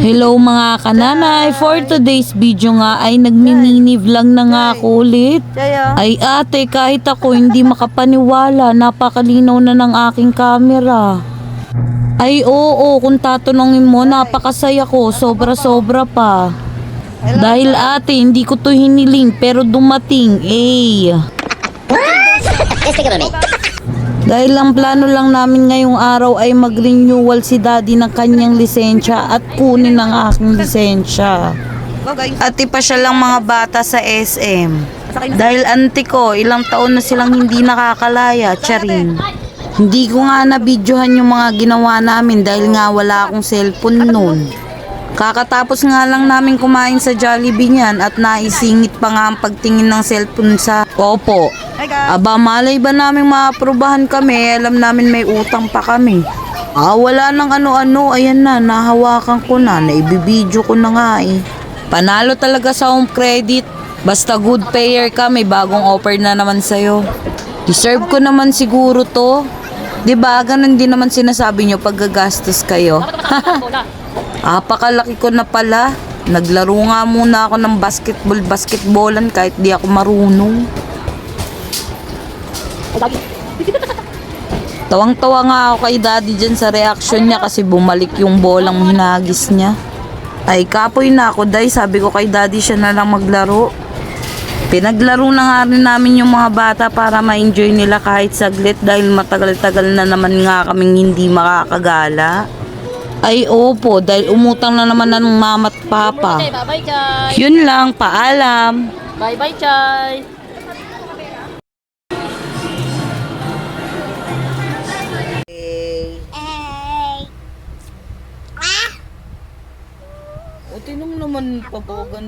Hello mga kananay, for today's video nga ay nagmi-mini vlog na nga ako ulit. Ay ate, kahit ako hindi makapaniwala, napakalinaw na ng aking camera. Ay oo, kung tatanungin mo, napakasaya ko, sobra-sobra pa. Dahil ate, hindi ko to hiniling pero dumating, Dahil ang plano lang namin ngayong araw ay mag-renewal si daddy ng kanyang lisensya at kunin ang aking lisensya. At ipasya lang mga bata sa SM. Dahil auntie ko, ilang taon na silang hindi nakakalaya, charing. Hindi ko nga na-videohan yung mga ginawa namin dahil nga wala akong cellphone noon. Kakatapos nga lang namin kumain sa Jollibee niyan at naisingit pa nga ang pagtingin ng cellphone sa Oppo. Aba, malay ba namin maaprubahan kami? Alam namin may utang pa kami. Wala nang ano-ano. Ayan na, nahawakan ko na. Naibibidyo ko na nga Panalo talaga sa home credit. Basta good payer ka, may bagong offer na naman sa'yo. Deserve ko naman siguro to. Diba, ganun din naman sinasabi nyo pag gagastos kayo. Pakalaki ko na pala. Naglaro nga muna ako ng basketballan kahit di ako marunong. Tawang-tawa nga ako kay daddy dyan sa reaction niya kasi bumalik yung bolang hinagis niya. Ay kapoy na ako day, sabi ko kay daddy siya na lang maglaro. Pinaglaro na nga rin namin yung mga bata para ma-enjoy nila kahit saglit dahil matagal-tagal na naman nga kaming hindi makakagala. Ay opo, dahil umutang na naman ng mama at papa. Bye-bye, Chay. Yun lang, paalam. Bye-bye, Chay. O tinong naman pabogan.